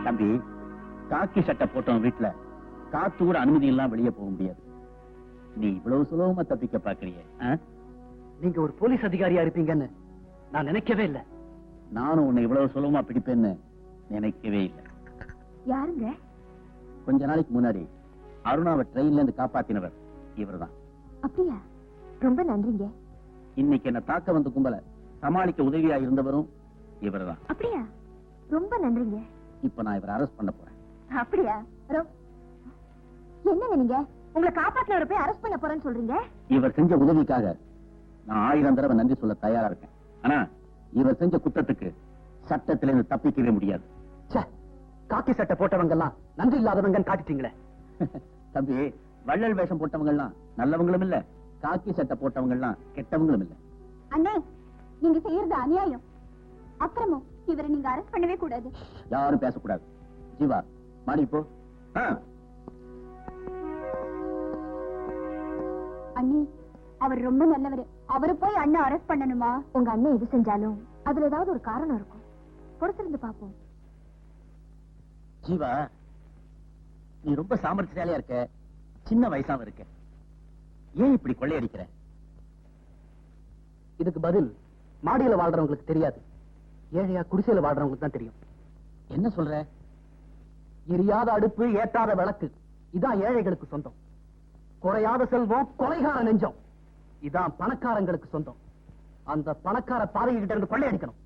தம்பி, காக்கி சட்டை போட்டவன் வீட்டுல காத்து கூட அனுமதி எல்லாம் வெளியே போக முடியாது. நீ இவ்வளவு சுலபமா தப்பிக்க பாக்குறிய? நீங்க ஒரு போலீஸ் அதிகாரியா இருப்பீங்கன்னு நான் நினைக்கவே இல்லை. நானும் உன்னை இவ்வளவு சுலபமா பிடிப்பேன்னு நினைக்கவே இல்லை. யாருங்க? கொஞ்ச நாளைக்கு முன்னாடி அருணாவை ட்ரெயின்ல இருந்து காப்பாத்தினவர் இவர்தான். அப்படியா? ரொம்ப நன்றிங்க. இன்னைக்கு என்ன தாக்க வந்த கும்பல சமாளிக்க உதவியா இருந்தவரும் இவர்தான். அப்படியா? ரொம்ப நன்றிங்க. இப்ப நான் இவரை அரெஸ்ட் பண்ண போறேன். அப்படியா? என்னங்க நீங்க உங்களை காப்பாத்தினவரை போய் அரெஸ்ட் பண்ண போறேன்னு சொல்றீங்க? இவர் செஞ்ச உதவிக்காக நான் 1000 தடவை நன்றி சொல்ல தயாரா இருக்கேன். ஆனா இவர் செஞ்ச குற்றத்துக்கு சட்டத்திலிருந்து தப்பிக்கவே முடியாது. காக்கி சட்டை போட்டவங்க எல்லாம் நன்றி இல்லாதவங்க காட்டிட்டீங்களே. தம்பி, வள்ளல் வேஷம் போட்டவங்க எல்லாம் நல்லவங்களும் இல்ல, காக்கி சட்டை போட்டவங்க எல்லாம் கெட்டவங்களும் இல்ல. அண்ணே, நீங்க செய்யறது அநியாயம், அக்கிரமம். இவரை நீங்க அரெஸ்ட் பண்ணவே கூடாது. யாரும் பேசக்கூடாது. ஜீவா, மாடி போ. அண்ணி, அவர் ரொம்ப நல்லவர். அவரை போய் அண்ணன் அரெஸ்ட் பண்ணணுமா? உங்க அண்ணன் எது செஞ்சாலும் அதுல ஏதாவது ஒரு காரணம் இருக்கும். பொறுத்திருந்து பாப்போம். ஜீவா, நீ ரொம்ப சாமர்த்தியாலியா இருக்க, சின்ன வயசாம இருக்க. ஏன் இப்படி கொள்ளையடிக்கிற? இதுக்கு பதில் மாடியில வாழ்றவங்களுக்கு தெரியாது, ஏழையா குடிசையில வாழ்றவங்களுக்கு தான் தெரியும். என்ன சொல்ற? எரியாத அடுப்பு, ஏற்றாத விளக்கு, இதான் ஏழைகளுக்கு சொந்தம். குறையாத செல்வம், கொலைகார நெஞ்சம், இதான் பணக்காரங்களுக்கு சொந்தம். அந்த பணக்கார பாதைகிட்ட இருந்து கொள்ளையடிக்கணும்.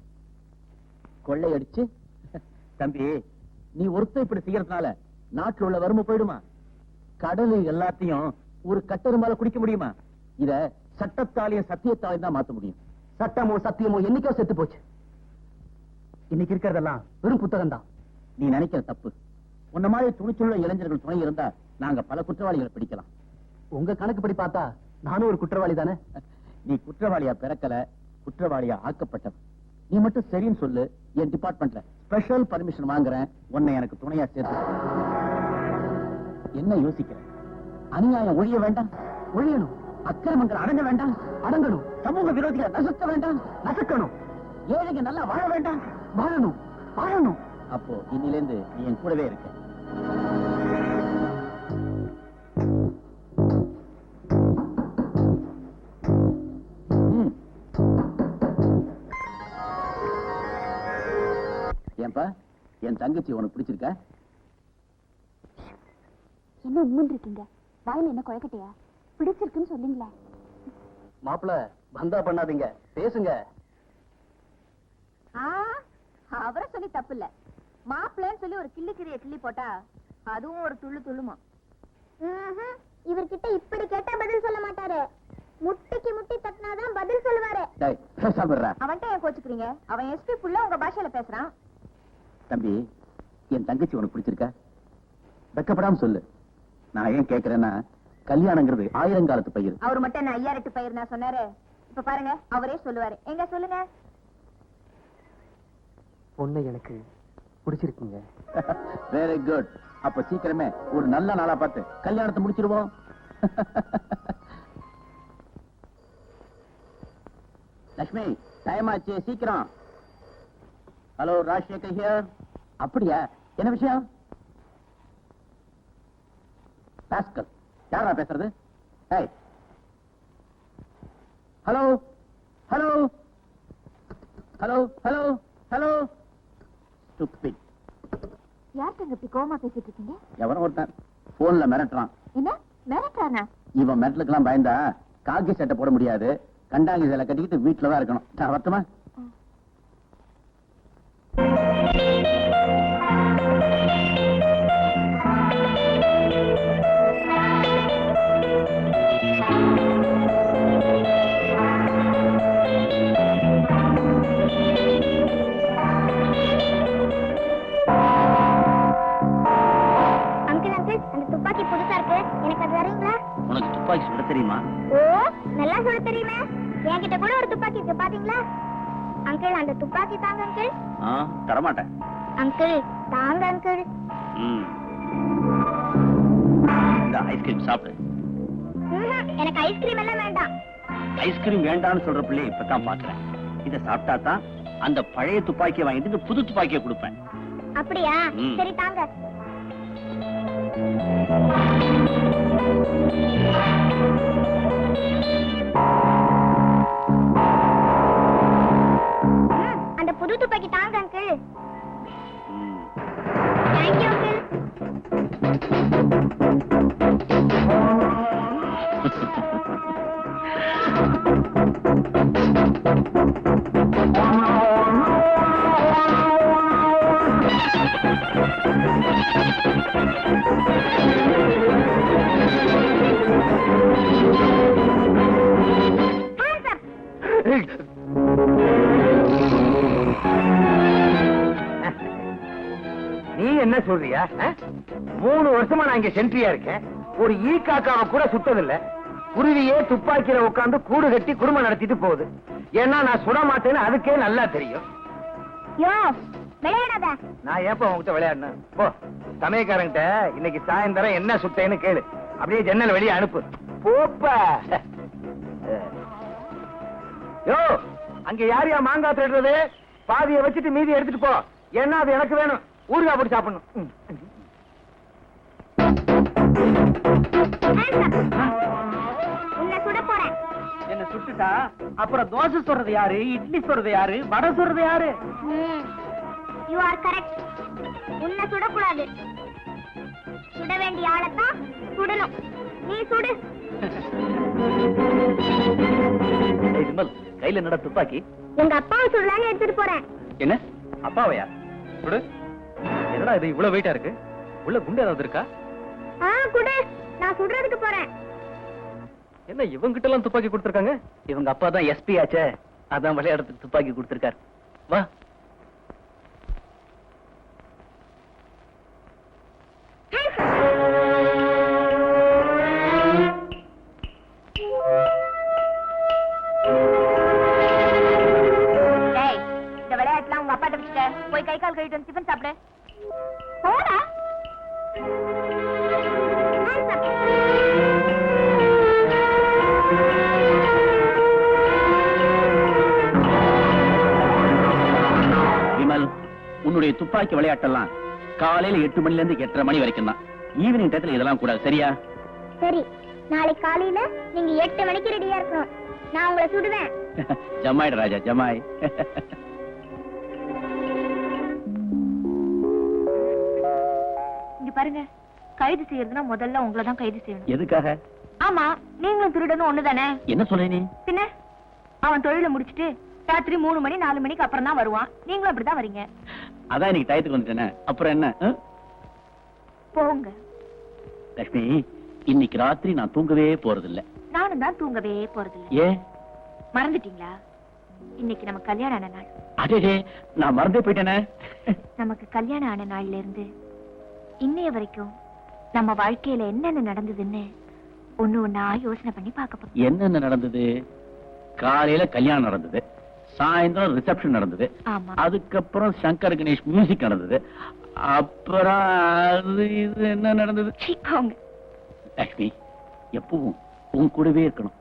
கொள்ளையடிச்சு? தம்பி, நீ ஒருத்தர் இப்படி செய்யறதுனால நாட்டில் உள்ள வறுமை போயிடுமா? கடலு எல்லாத்தையும் ஒரு கட்டெருமால குடிக்க முடியுமா? இத சட்டத்தாலையும் சத்தியத்தாலையும் தான் மாத்த முடியும். சட்டமோ சத்தியமோ என்னைக்கோ செத்து போச்சு. இன்னைக்கு இருக்கிறதெல்லாம் வெறும் புத்தகம் தான். நீ நினைக்கிற தப்பு. உன்ன மாதிரி துணிச்சுள்ள இளைஞர்கள் துணை இருந்தா நாங்க பல குற்றவாளிகளை பிடிக்கலாம். உங்க கணக்குப்படி பார்த்தா நானும் ஒரு குற்றவாளி தானே. நீ குற்றவாளியா பிறக்கல, குற்றவாளியா ஆக்கப்பட்டவன். நீ மட்டும் சரின்னு சொல்லு, என் டிபார்ட்மெண்ட்ல ஸ்பெஷல் பர்மிஷன் வாங்குறேன், உன்னை எனக்கு துணையா சேர்த்து. என்ன யோசிக்கிற? அநியாயம் ஒழிய வேண்டாம்? ஒழியணும். அக்கிரமங்கள் அடங்க வேண்டாம்? அடங்கணும். சமூக விரோதிகளை நசுக்க வேண்டாம்? நசுக்கணும். ஏழைங்க நல்லா வாழ வேண்டாம்? வாழணும், வாழணும். அப்போ இன்னிலிருந்து நீ என் கூடவே இருக்க. ஏன்பா, என் தங்கச்சி உனக்கு பிடிச்சிருக்கா? என்ன உம்முன்னு இருக்கீங்க? வாயில என்ன குழக்கட்டையா? பிடிச்சிருக்குன்னு சொல்லுங்களே. மாப்பிள பந்தா பண்ணாதீங்க, பேசுங்க. அவரை சொல்லி தப்பு இல்ல. மாப்பிள்ளைன்னு சொல்லி ஒரு கிள்ளிக்கிறிய கிள்ளி போட்டா அதுவும் ஒரு துள்ளு துள்ளுமா. இவர்கிட்ட இப்படி கேட்டா பதில் சொல்ல மாட்டாரு. முட்டிக்கு முட்டி தட்டினாதான் பதில் சொல்லுவாரு. அவன்கிட்ட ஏன் கோச்சுக்கிறீங்க? அவன் எஸ்பி புள்ள உங்க பாஷையில பேசுறான். தம்பி, என் தங்கச்சி உனக்கு பிடிச்சிருக்கா? வெக்கப்படாம சொல்லு. நான் ஏன் கேக்குறேன்னா, கல்யாணங்கிறது 1000 காலத்து பயிர். அவர் மட்டும் என்ன 5000 பயிர் நான் சொன்னாரு? இப்ப பாருங்க, அவரே சொல்லுவாரு. எங்க சொல்லுங்க. பொண்ணு எனக்கு பிடிச்சிருக்குங்க. Very good. அப்ப சீக்கிரமே ஒரு நல்ல நாளா பார்த்து கல்யாணத்தை முடிச்சிருவோம். லட்சுமி, டைம் ஆச்சு, சீக்கிரம். Hello, Rajasekhar here. அப்படியா? என்ன விஷயம்? பாஸ்கல், யாரா பேசுறது? Hello hello hello hello hello. Stupid. யார்கிட்ட இப்படி கோவமா பேசிட்டு இருக்கீங்க? எவனோ ஒருத்தன் போன்ல மிரட்டுறான். என்ன மிரட்டுறானா? இவன் மிரட்டலுக்கெல்லாம் பயந்தா காக்கி சட்டை போட முடியாது, கண்டாங்கி சேலை கட்டிக்கிட்டு வீட்டுல தான் இருக்கணும். நான் வரட்டுமா? உனக்கு துப்பாக்கி சுட தெரியுமா? ஓ, நல்லா சுட தெரியுமே. என்கிட்ட கூட ஒரு துப்பாக்கி இருக்கு, பாத்தீங்களா? அங்கிள், அந்த துப்பாக்கி தாங்க அங்கிள். தரமாட்டேன் அங்கிள், தாங்க அங்கிள். இந்த ஐஸ்கிரீம் சாப்பிடு. எனக்கு ஐஸ்கிரீம் எல்லாம் வேண்டாம். ஐஸ்கிரீம் வேண்டாம்னு சொல்ற பிள்ளை இப்பதான் பாக்குறேன். இத சாப்பிட்டா தான் அந்த பழைய துப்பாக்கியை வாங்கிட்டு புது துப்பாக்கியை கொடுப்பேன். அப்படியா? சரி தாங்க. அந்த புது துப்பாக்கி தாங்க அங்கிள். Thank you uncle. நீ என்ன சொல்றியா? 3 வருஷமா நான் இங்க சென்ட்ரியா இருக்கேன். ஒரு ஈ காக்காவை கூட சுட்டதில்ல. குருவியே துப்பாக்கியில உட்கார்ந்து கூடு கட்டி குடும்பம் நடத்திட்டு போகுது. ஏன்னா நான் சுட மாட்டேன்னு அதுக்கே நல்லா தெரியும். யோ, விளையாடாத. நான் ஏப்ப உங்ககிட்ட விளையாடணும்? போ, சமயக்காரங்கிட்ட இன்னைக்கு சாயந்தரம் என்ன சுட்டேன்னு கேளு. அப்படியே ஜன்னல் வெளியே அனுப்பு. போப்ப. யோ, அங்க யாரையா மாங்காய் தேடுறது? பாதியை வச்சுட்டு மீதி எடுத்துட்டு போ. ஏன்னா அது எனக்கு வேணும். ஊறுகாய் போட்டு சாப்பிடணும். உன்னை சுட போறேன். என்ன சுட்டுட்டா அப்புறம் தோசை சொல்றது யாரு, இட்லி சொல்றது யாரு, வடை சொல்றது யாரு? You are correct. உன்னை சுடக்கூடாது. சுட வேண்டிய ஆளத்தான் சுடணும். நீ சுடு. கையில நட துப்பாக்கி. எங்க அப்பாவை சுடலான்னு எடுத்துட்டு போறேன். என்ன அப்பாவையா? சுடு. என்னடா இது இவ்வளவு வெயிட்டா இருக்கு? உள்ள குண்டு ஏதாவது இருக்கா? குடு. நான் சுடுறதுக்கு போறேன். என்ன இவங்கிட்ட எல்லாம் துப்பாக்கி கொடுத்திருக்காங்க? இவங்க அப்பா தான் எஸ்பி ஆச்சே, அதான் விளையாடுறதுக்கு துப்பாக்கி கொடுத்திருக்காரு. வா. இந்த விளையாட்டுலாம் உங்க அப்பாட்ட வச்சுட்ட. போய் கை கால் கழுவிட்டு வந்து டிஃபன் சாப்பிடு. போடா. விமல், உன்னுடைய துப்பாக்கி விளையாட்டெல்லாம் காலையில 8 மணில இருந்து 8:30 மணி வரைக்கும் தான். ஈவினிங் டயத்துல இதெல்லாம் கூடாது, சரியா? சரி. நாளைக்கு காலையில நீங்க 8 மணிக்கு ரெடியா இருக்கணும். நான் உங்களை சுடுவேன். ஜமாயிட ராஜா, ஜமாய். இங்க பாருங்க, கைது செய்யறதுன்னா முதல்ல உங்களை தான் கைது செய்யணும். எதுக்காக? ஆமா, நீங்களும் திருடனும் ஒண்ணுதானே? என்ன சொல்ற நீ? பின்ன அவன் தொழிலை முடிச்சிட்டு ராத்திரி 3 மணி 4 மணிக்கு அப்புறம் தான் வருவான். நீங்களும் அப்படிதான் வரீங்க. அதான் இன்னைக்கு டயத்துக்கு வந்துட்டேனே, அப்புறம் என்ன? போங்க. லட்சுமி, இன்னைக்கு ராத்திரி நான் தூங்கவே போறதில்ல. நானும் தான் தூங்கவே போறதில்ல. ஏன் மறந்துட்டீங்களா? இன்னைக்கு நம்ம கல்யாணம் ஆன நாள். அடே, நான் மறந்தே போயிட்டேனே. நமக்கு கல்யாணம் ஆன நாள்ல இருந்து இன்னைய வரைக்கும் நம்ம வாழ்க்கையில என்னென்ன நடந்ததுன்னு ஒண்ணு ஒண்ணா யோசனை பண்ணி பார்க்க போறோம். என்னென்ன நடந்தது? காலையில கல்யாணம் நடந்தது, சாயந்தரம் ரிசப்ஷன் நடந்தது, ஆமா. அதுக்கப்புறம் சங்கர் கணேஷ் மியூசிக் நடந்தது, அப்புறம் அது இது என்ன நடந்தது? லட்சுமி, எப்பவும் உன் கூடவே இருக்கணும்.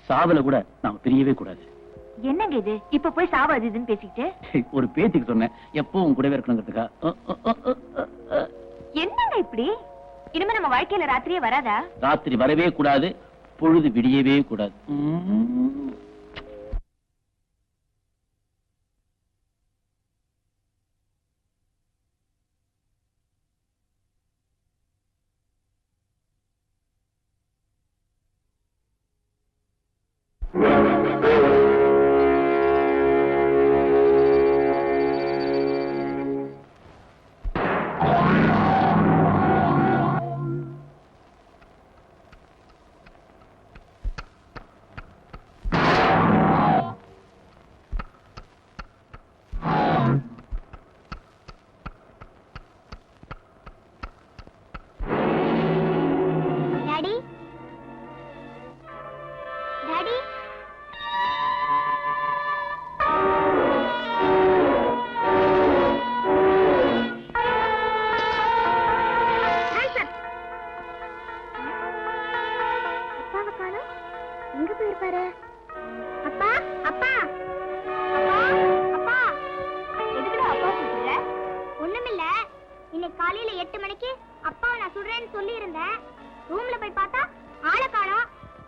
சாவல கூட நாம பிரியவே கூடாது. என்னங்க இது? இப்ப போய் சாவாது இதுன்னு பேசிக்கிட்டு? ஒரு பேச்சுக்கு சொன்னேன், எப்பவும் உன் கூடவே இருக்கணுங்கிறதுக்கா. என்னங்க இப்படி? இனிமே நம்ம வாழ்க்கையில ராத்திரியே வராதா? ராத்திரி வரவே கூடாது, பொழுது விடியவே கூடாது. டாடி, டாடி,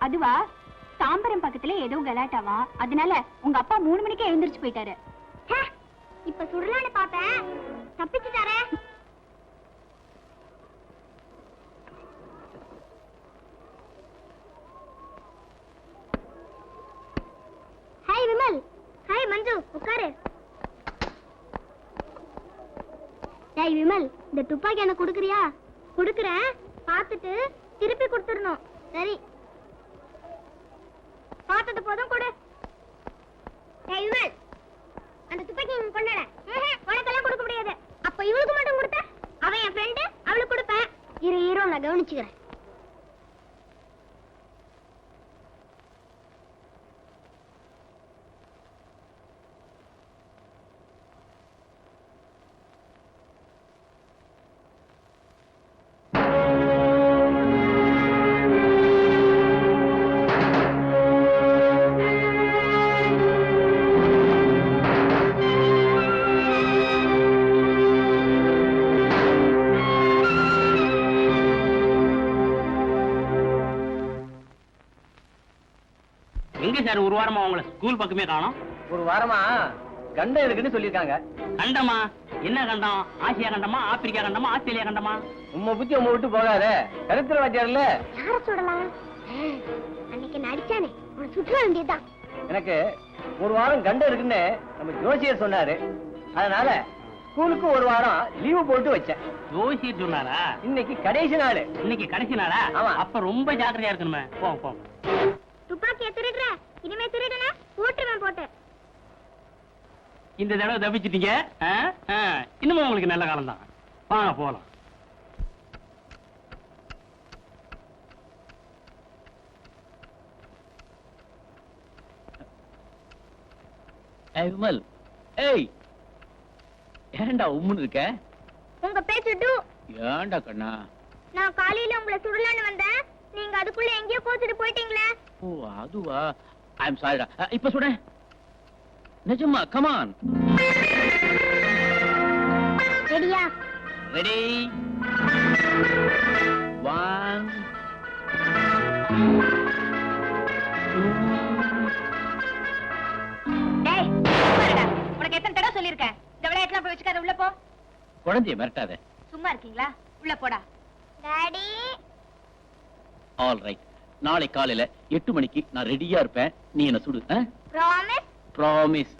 அதுவா தாம்பரம் பக்கத்துல ஏதோ கலாட்டாவா, அதனால உங்க அப்பா 3 மணிக்கே எழுந்திருச்சு போயிட்டாரு. இப்ப சுடலான்னு பார்த்தேன், தப்பிச்சுட்டாரே. ஹாய் விமல். ஹாய் மஞ்சு, உட்காரு. டேய் விமல், இந்த துப்பாக்கி எனக்கு கொடுக்குறியா? கொடுக்குறேன், பார்த்துட்டு திருப்பி கொடுத்துடணும். சரி, பார்த்தது போதும் கொடு. டேய் விமல், அந்த துப்பாக்கி இங்க கொண்டாட. உனக்கெல்லாம் கொடுக்க முடியாது. அப்ப இவளுக்கு மட்டும் கொடுத்த? அவன் என் ஃப்ரெண்டு, அவளுக்கு கொடுப்பேன். இரு நான் கவனிச்சுக்கிறேன். எங்க சார் ஒரு வாரமா உங்களை ஸ்கூல் பக்கமே காணோம்? ஒரு வாரமா கண்டம் இருக்குன்னு சொல்லிருக்காங்க. கண்டமா? என்ன கண்டம்? ஆசியா கண்டமா, ஆப்பிரிக்கா கண்டமா, ஆஸ்திரேலியா கண்டமா? உம்ம புத்தி உம்ம விட்டு போகாத. கருத்துல வாத்தியார்ல யார சுடலாம்? அன்னைக்கு நடிச்சானே, அவனை சுற்ற வேண்டியதுதான். எனக்கு ஒரு வாரம் கண்டம் இருக்குன்னு நம்ம ஜோசியர் சொன்னாரு. அதனால ஸ்கூலுக்கு ஒரு வாரம் லீவு போட்டு வச்சேன். ஜோசியர் சொன்னாரா? இன்னைக்கு கடைசி நாள். இன்னைக்கு கடைசி நாளா? ஆமா. அப்ப ரொம்ப ஜாக்கிரதையா இருக்கணுமே. போங்க போங்க. துப்பாக்கியை திருடுற, இனிமே திருடுன போட்டுருவேன் போட்டு. இந்த தடவை தப்பிச்சிட்டீங்க. இன்னமும் உங்களுக்கு நல்ல காலம் தான். வாங்க போலாம். ஏய் விமல், ஏய் ஏன்டா உம்முன்னு இருக்க? உங்க பேச்சு டு. ஏன்டா கண்ணா? நான் காலையில உங்களை சுடலான்னு வந்தேன், நீங்க அதுக்குள்ள எங்கேயோ கோச்சிட்டு போயிட்டீங்களே. ஓ அதுவா? ஐ அம் சாரிடா. இப்ப சுட. நிஜமா? Come on. ரெடியா? ரெடி. 1 டேய், உனக்கு எத்தனை தடவை சொல்லிருக்கேன், இந்த விளையாட்டுலாம் போய் வச்சுக்காத, உள்ள போ. குழந்தைய மிரட்டாத. சும்மா இருக்கீங்களா? உள்ள போடா. டாடி. All right. நாளை காலையில 8 மணிக்கு நான் ரெடியா இருப்பேன். நீ என்ன சுடு. ப்ராமிஸ்? ப்ராமிஸ்.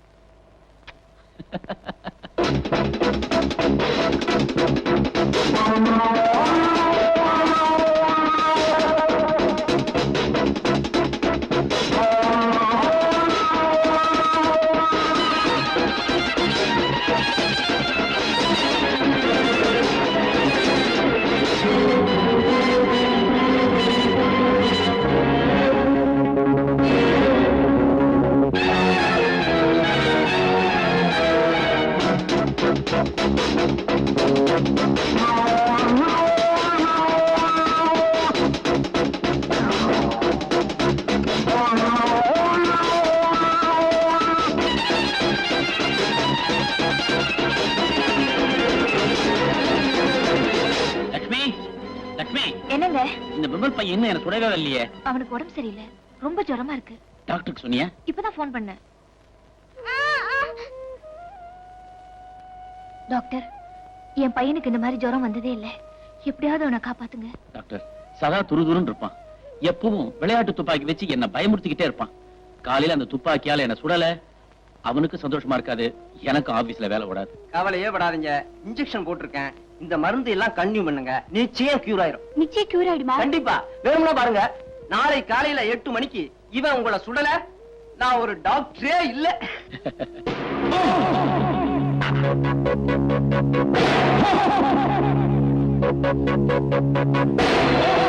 லட்சுமி, லட்சுமி. என்னங்க? இந்த விமல் பையன் இன்னும் என்ன சுடவே இல்லையே. அவனுக்கு உடம்பு சரியில்லை, ரொம்ப ஜுரமா இருக்கு. டாக்டருக்கு சொன்னியா? இப்பதான் போன் பண்ணேன். டாக்டர், என் பையனுக்கு இந்த மாதிரி ஜுரம் வந்ததே இல்ல, எப்படியாவது அவனை காப்பாத்துங்க. டாக்டர் சதா துருதுருன்னு இருப்பான். எப்பவும் விளையாட்டு துப்பாக்கி வச்சு என்ன பயமுறுத்திக்கிட்டே இருப்பான். காலையில அந்த துப்பாக்கியால என்ன சுடல, அவனுக்கு சந்தோஷமா இருக்காது, எனக்கு ஆபீஸ்ல வேலை விடாது. கவலையே படாதீங்க. இன்ஜெக்ஷன் போட்டிருக்கேன். இந்த மருந்து எல்லாம் கண்டினியூ பண்ணுங்க. நிச்சயம் கியூர் ஆயிரும். நிச்சயம் கியூர் ஆயிடுமா? கண்டிப்பா. வேணும்னா பாருங்க, நாளை காலையில 8 மணிக்கு இவன் உங்களை சுடல, நான் ஒரு டாக்டரே இல்ல. Oh!